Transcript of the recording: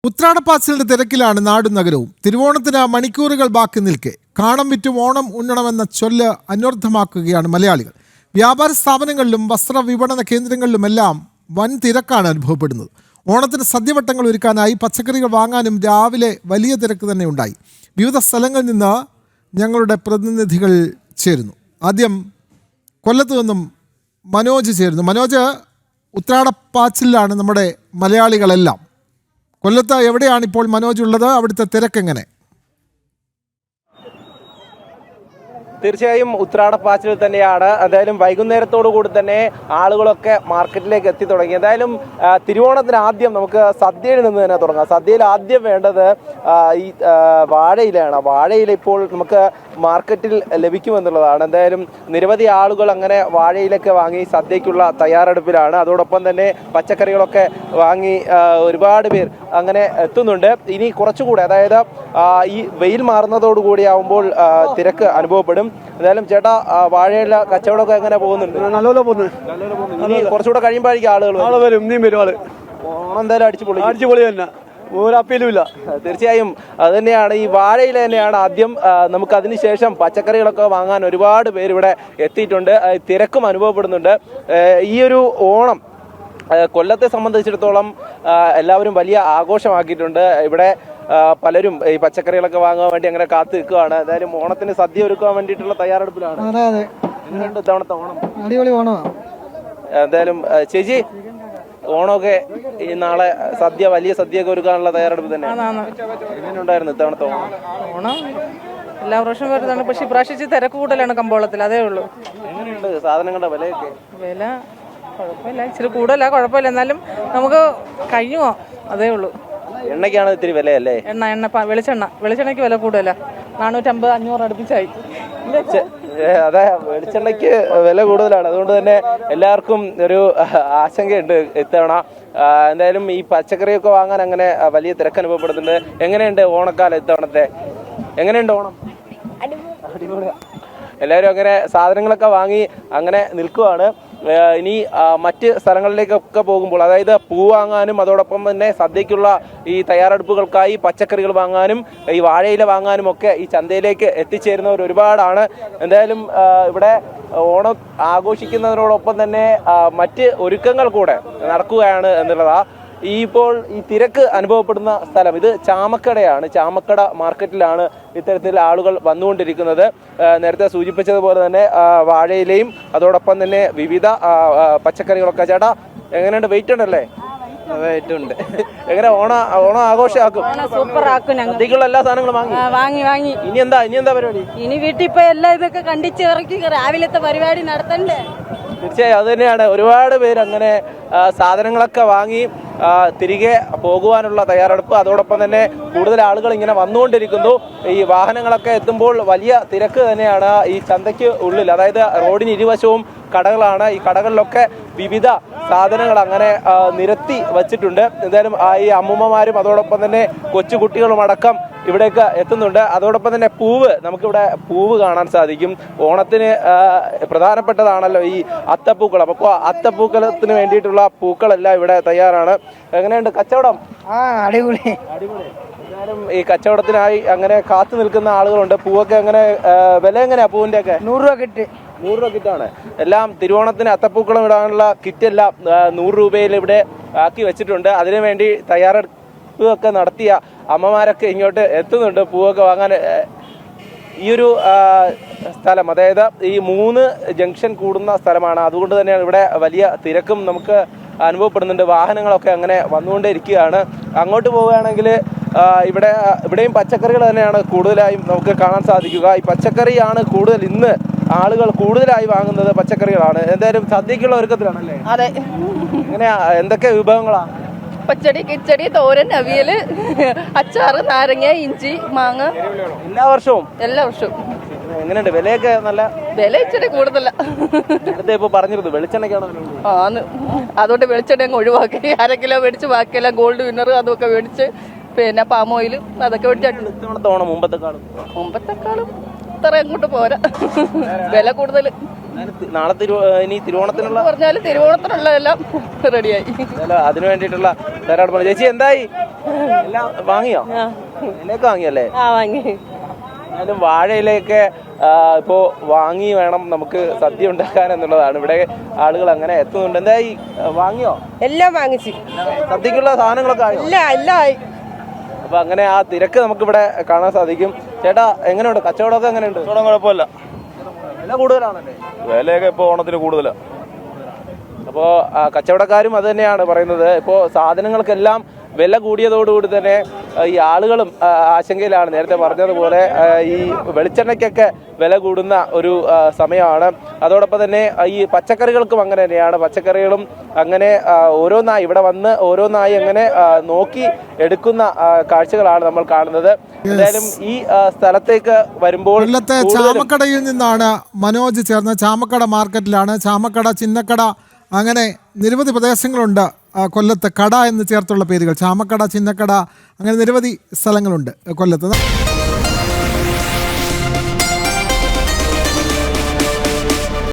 ഉത്രാടപ്പാച്ചിലിന്റെ തിരക്കിലാണ് നാടും നഗരവും. തിരുവോണത്തിന് മണിക്കൂറുകൾ ബാക്കി നിൽക്കെ കാണം വിറ്റും ഓണം ഉണ്ണണമെന്ന ചൊല്ല് അന്വർത്ഥമാക്കുകയാണ് മലയാളികൾ. വ്യാപാര സ്ഥാപനങ്ങളിലും വസ്ത്ര വിപണന കേന്ദ്രങ്ങളിലുമെല്ലാം വൻ തിരക്കാണ് അനുഭവപ്പെടുന്നത്. ഓണത്തിന് സദ്യവട്ടങ്ങൾ ഒരുക്കാനായി പച്ചക്കറികൾ വാങ്ങാനും രാവിലെ വലിയ തിരക്ക് തന്നെ ഉണ്ടായി. വിവിധ സ്ഥലങ്ങളിൽ നിന്ന് ഞങ്ങളുടെ പ്രതിനിധികൾ ചേരുന്നു. ആദ്യം കൊല്ലത്ത് നിന്നും മനോജ് ചേരുന്നു. മനോജ്, ഉത്രാടപ്പാച്ചിലാണ് നമ്മുടെ മലയാളികളെല്ലാം. കൊല്ലത്ത് എവിടെയാണ് ഇപ്പോൾ മനോജ് ഉള്ളത്? അവിടുത്തെ തിരക്കെങ്ങനെ? തീർച്ചയായും ഉത്രാടപ്പാച്ചിൽ തന്നെയാണ്. എന്തായാലും വൈകുന്നേരത്തോടു കൂടി തന്നെ ആളുകളൊക്കെ മാർക്കറ്റിലേക്ക് എത്തി തുടങ്ങി. എന്തായാലും തിരുവോണത്തിന് ആദ്യം നമുക്ക് സദ്യയിൽ നിന്ന് തന്നെ തുടങ്ങാം. സദ്യയിൽ ആദ്യം വേണ്ടത് ഈ വാഴയിലയാണ്. വാഴയില ഇപ്പോൾ നമുക്ക് മാർക്കറ്റിൽ ലഭിക്കുമെന്നുള്ളതാണ്. എന്തായാലും നിരവധി ആളുകൾ അങ്ങനെ വാഴയിലൊക്കെ വാങ്ങി സദ്യക്കുള്ള തയ്യാറെടുപ്പിലാണ്. അതോടൊപ്പം തന്നെ പച്ചക്കറികളൊക്കെ വാങ്ങി ഒരുപാട് പേർ അങ്ങനെ എത്തുന്നുണ്ട്. ഇനി കുറച്ചുകൂടെ, അതായത് ഈ വെയിൽ മാറുന്നതോടുകൂടി ആവുമ്പോൾ തിരക്ക് അനുഭവപ്പെടും. എന്തായാലും ചേട്ടാ, വാഴയില കച്ചവടമൊക്കെ എങ്ങനെ പോകുന്നുണ്ട്? നല്ലപോലെ പോകുന്നു. ഇനി കുറച്ചുകൂടെ കഴിയുമ്പോഴേക്കും ആളുകൾ വരും. ഇനിയും വരും ആള്. ഓണം എന്തായാലും അടിച്ചുപൊളി തന്നെ, ഒരു അപ്പീലുമില്ല. തീർച്ചയായും അത് തന്നെയാണ്. ഈ വാഴയില തന്നെയാണ് ആദ്യം. നമുക്ക് അതിനുശേഷം പച്ചക്കറികളൊക്കെ വാങ്ങാൻ ഒരുപാട് പേര് ഇവിടെ എത്തിയിട്ടുണ്ട്. തിരക്കും അനുഭവപ്പെടുന്നുണ്ട്. ഈ ഒരു ഓണം കൊല്ലത്തെ സംബന്ധിച്ചിടത്തോളം എല്ലാവരും വലിയ ആഘോഷമാക്കിയിട്ടുണ്ട്. ഇവിടെ പലരും ഈ പച്ചക്കറികളൊക്കെ വാങ്ങാൻ വേണ്ടി അങ്ങനെ കാത്തു നിൽക്കുകയാണ്. എന്തായാലും ഓണത്തിന് സദ്യ ഒരുക്കാൻ വേണ്ടിയിട്ടുള്ള തയ്യാറെടുപ്പിലാണ്. എങ്ങനെയുണ്ട് ഇത്തവണത്തെ ഓണം? അടിപൊളി ഓണമാണ്. എന്തായാലും ചേച്ചി, ഓണമൊക്കെ ഈ നാളെ സദ്യ, വലിയ സദ്യയൊക്കെ ഒരുക്കാനുള്ള തയ്യാറെടുപ്പ് തന്നെ. എങ്ങനെയുണ്ടായിരുന്നു ഇത്തവണത്തെ ഓണം? എല്ലാ പ്രാവശ്യം വരുന്നതാണ്, പക്ഷെ ഇപ്രാവശ്യം തിരക്ക് കൂടുതലാണ് കമ്പോളത്തിൽ, അതേ ഉള്ളൂ. എങ്ങനെയുണ്ട് സാധനങ്ങളുടെ വിലയൊക്കെ? വില കുഴപ്പമില്ല, ഇച്ചിരി കൂടുതല, കുഴപ്പമില്ല, എന്നാലും നമുക്ക് കഴിഞ്ഞു പോവാം, അതേ ഉള്ളൂ. എണ്ണയ്ക്കാണ് ഇത്തിരി വിലയല്ലേ? വെളിച്ചെണ്ണയ്ക്ക് വില കൂടുതല, 450-500 അടുപ്പിച്ചായി. അതെ, വെളിച്ചെണ്ണയ്ക്ക് വില കൂടുതലാണ്. അതുകൊണ്ട് തന്നെ എല്ലാവർക്കും ഒരു ആശങ്കയുണ്ട് ഇത്തവണ. എന്തായാലും ഈ പച്ചക്കറിയൊക്കെ വാങ്ങാൻ അങ്ങനെ വലിയ തിരക്ക് അനുഭവപ്പെടുന്നുണ്ട്. എങ്ങനെയുണ്ട് ഓണക്കാലം ഇത്തവണത്തെ? എങ്ങനെയുണ്ട് ഓണം? അടിപൊളിയാ. എല്ലാവരും അങ്ങനെ സാധനങ്ങളൊക്കെ വാങ്ങി അങ്ങനെ നിൽക്കുവാണ്. ഇനി മറ്റ് സ്ഥലങ്ങളിലേക്കൊക്കെ പോകുമ്പോൾ, അതായത് പൂ വാങ്ങാനും അതോടൊപ്പം തന്നെ സദ്യക്കുള്ള ഈ തയ്യാറെടുപ്പുകൾക്കായി പച്ചക്കറികൾ വാങ്ങാനും ഈ വാഴയില വാങ്ങാനും ഒക്കെ ഈ ചന്തയിലേക്ക് എത്തിച്ചേരുന്നവർ ഒരുപാടാണ്. എന്തായാലും ഇവിടെ ഓണം ആഘോഷിക്കുന്നതിനോടൊപ്പം തന്നെ മറ്റ് ഒരുക്കങ്ങൾ കൂടെ നടക്കുകയാണ് എന്നുള്ളതാണ്. ഇപ്പോൾ ഈ തിരക്ക് അനുഭവപ്പെടുന്ന സ്ഥലം ഇത് ചാമക്കടയാണ്. ചാമക്കട മാർക്കറ്റിലാണ് ഇത്തരത്തിൽ ആളുകൾ വന്നുകൊണ്ടിരിക്കുന്നത്. നേരത്തെ സൂചിപ്പിച്ചതുപോലെ തന്നെ വാഴയിലയും അതോടൊപ്പം തന്നെ വിവിധ പച്ചക്കറികളൊക്കെ. ചേട്ടാ, എങ്ങനെയുണ്ട്? വെയിറ്റ് ഉണ്ടല്ലേ? വെയിറ്റ് ഉണ്ട്. എങ്ങനെ ഓണം ആഘോഷമാക്കും? സൂപ്പർ ആക്കും. സദ്യക്കുള്ള എല്ലാ സാധനങ്ങളും വാങ്ങി. ഇനി എന്താ പരിപാടി? ഇനി വീട്ടിൽ ഇപ്പൊ എല്ലാം ഇതൊക്കെ കണ്ടിച്ച് ഇറക്കി രാവിലത്തെ പരിപാടി നടത്തണ്ടേ? തീർച്ചയായും അത് തന്നെയാണ്. ഒരുപാട് പേര് അങ്ങനെ സാധനങ്ങളൊക്കെ വാങ്ങി തിരികെ പോകുവാനുള്ള തയ്യാറെടുപ്പ്. അതോടൊപ്പം തന്നെ കൂടുതൽ ആളുകൾ ഇങ്ങനെ വന്നുകൊണ്ടിരിക്കുന്നു. ഈ വാഹനങ്ങളൊക്കെ എത്തുമ്പോൾ വലിയ തിരക്ക് തന്നെയാണ് ഈ ചന്തയ്ക്ക് ഉള്ളിൽ. അതായത് റോഡിന് ഇരുവശവും കടകളാണ്. ഈ കടകളിലൊക്കെ വിവിധ സാധനങ്ങൾ അങ്ങനെ നിരത്തി വച്ചിട്ടുണ്ട്. എന്തായാലും ഈ അമ്മൂമ്മമാരും അതോടൊപ്പം തന്നെ കൊച്ചുകുട്ടികളും അടക്കം ഇവിടേക്ക് എത്തുന്നുണ്ട്. അതോടൊപ്പം തന്നെ നമുക്കിവിടെ പൂവ് കാണാൻ സാധിക്കും. ഓണത്തിന് പ്രധാനപ്പെട്ടതാണല്ലോ ഈ അത്തപ്പൂക്കളം. അപ്പോൾ അത്തപ്പൂക്കളത്തിന് വേണ്ടിയിട്ടുള്ള പൂക്കളെല്ലാം ഇവിടെ തയ്യാറാണ്. എങ്ങനെയുണ്ട് കച്ചവടം? അടിപൊളി. എന്തായാലും ഈ കച്ചവടത്തിനായി അങ്ങനെ കാത്തു നിൽക്കുന്ന ആളുകളുണ്ട്. പൂവൊക്കെ അങ്ങനെ വില എങ്ങനെയാ പൂവിന്റെ ഒക്കെ? 100 രൂപ കിറ്റ്. 100 രൂപ കിറ്റാണ്. എല്ലാം തിരുവോണത്തിന് അത്തപ്പൂക്കളം ഇടാനുള്ള കിറ്റെല്ലാം 100 രൂപയിൽ ഇവിടെ ആക്കി വെച്ചിട്ടുണ്ട്. അതിനുവേണ്ടി തയ്യാറെടുപ്പൊക്കെ നടത്തിയ അമ്മമാരൊക്കെ ഇങ്ങോട്ട് എത്തുന്നുണ്ട് പൂവൊക്കെ വാങ്ങാൻ. ഈ ഒരു സ്ഥലം, അതായത് ഈ 3 ജംഗ്ഷൻ കൂടുന്ന സ്ഥലമാണ്. അതുകൊണ്ട് തന്നെയാണ് ഇവിടെ വലിയ തിരക്കും നമുക്ക് അനുഭവപ്പെടുന്നുണ്ട്. വാഹനങ്ങളൊക്കെ അങ്ങനെ വന്നുകൊണ്ടേ ഇരിക്കുകയാണ്. അങ്ങോട്ട് പോവുകയാണെങ്കിൽ ഇവിടെയും പച്ചക്കറികൾ തന്നെയാണ് കൂടുതലായും നമുക്ക് കാണാൻ സാധിക്കുക. ഈ പച്ചക്കറിയാണ് കൂടുതൽ, ഇന്ന് ആളുകൾ കൂടുതലായി വാങ്ങുന്നത് പച്ചക്കറികളാണ്. എന്തായാലും സദ്യക്കുള്ള ഒരുക്കത്തിലാണല്ലേ? അതെ. എങ്ങനെയാ, എന്തൊക്കെ വിഭവങ്ങളാ? പച്ചടി, കിച്ചടി, തോരൻ, അവിയല്, അച്ചാറ്, നാരങ്ങ, ഇഞ്ചി, മാങ്ങ. എല്ലാ വർഷവും? എല്ലാ വർഷവും. എങ്ങനെയുണ്ട് വിലയൊക്കെ? നല്ല വില ഇച്ചിരി കൂടുതല. നേരത്തെ ഇപ്പൊ പറഞ്ഞിരുന്നു വെളിച്ചെണ്ണയ്ക്കാണ്. അതുകൊണ്ട് വെളിച്ചെണ്ണ അങ്ങ് ഒഴിവാക്കി 1/2 കിലോ മേടിച്ച് ബാക്കിയെല്ലാം ഗോൾഡ് വിന്നർ അതൊക്കെ മേടിച്ച്, പിന്നെ പാം ഓയിലും അതൊക്കെ മേടിച്ചിട്ടുണ്ട്. ഇത്തവണത്തെ ഓണം മുമ്പത്തെക്കാളും അത്ര അങ്ങോട്ട് പോരാ, വില കൂടുതൽ. നാളെ ഇനി തിരുവോണത്തിനുള്ള പറഞ്ഞാല് തിരുവോണത്തിനുള്ളതെല്ലാം റെഡിയായി. അതിനു വേണ്ടിയിട്ടുള്ള തയ്യാറെടുപ്പാണ്. ചേച്ചി എന്തായി, എല്ലാം വാങ്ങിയോ? ഇലയൊക്കെ വാങ്ങിയല്ലേ? വാങ്ങി. എന്നാലും വാഴയിലയൊക്കെ ഇപ്പോ വാങ്ങി വേണം നമുക്ക് സദ്യ ഉണ്ടാക്കാൻ എന്നുള്ളതാണ്. ഇവിടെ ആളുകൾ അങ്ങനെ എത്തുന്നുണ്ട്. എന്തായി, വാങ്ങിയോ? എല്ലാം വാങ്ങിച്ചു. സദ്യക്കുള്ള സാധനങ്ങളൊക്കെ ആയോ? എല്ലാം ആയി. അപ്പൊ അങ്ങനെ ആ തിരക്ക് നമുക്കിവിടെ കാണാൻ സാധിക്കും. ചേട്ടാ, എങ്ങനെയുണ്ട് കച്ചവടമൊക്കെ? എങ്ങനെയുണ്ട്? കച്ചവടം കുഴപ്പമില്ല, വില കൂടുതലാണല്ലേ? വിലയൊക്കെ ഇപ്പോൾ ഓണത്തിന് കൂടുതലാണ്. അപ്പോൾ കച്ചവടക്കാരും അത് തന്നെയാണ് പറയുന്നത്. ഇപ്പോൾ സാധനങ്ങൾക്കെല്ലാം വില കൂടിയതോടുകൂടി തന്നെ ഈ ആളുകളും ആശങ്കയിലാണ്. നേരത്തെ പറഞ്ഞതുപോലെ ഈ വെളിച്ചെണ്ണയ്ക്കൊക്കെ വില കൂടുന്ന ഒരു സമയമാണ്. അതോടൊപ്പം തന്നെ ഈ പച്ചക്കറികൾക്കും അങ്ങനെ തന്നെയാണ്. പച്ചക്കറികളും അങ്ങനെ ഓരോന്നായി ഇവിടെ വന്ന് ഓരോന്നായി അങ്ങനെ നോക്കി എടുക്കുന്ന കാഴ്ചകളാണ് നമ്മൾ കാണുന്നത്. എന്തായാലും ഈ സ്ഥലത്തേക്ക് വരുമ്പോൾ കൊല്ലത്തെ ചാമക്കടയിൽ നിന്നാണ് മനോജ് ചേർന്ന്. ചാമക്കട മാർക്കറ്റിലാണ്. ചാമക്കട, ചിന്നക്കട, അങ്ങനെ നിരവധി പ്രദേശങ്ങളുണ്ട് കൊല്ലത്ത്. കട എന്ന് ചേർത്തുള്ള പേരുകൾ, ചാമക്കട, ചിന്നക്കട, അങ്ങനെ നിരവധി സ്ഥലങ്ങളുണ്ട് കൊല്ലത്ത്.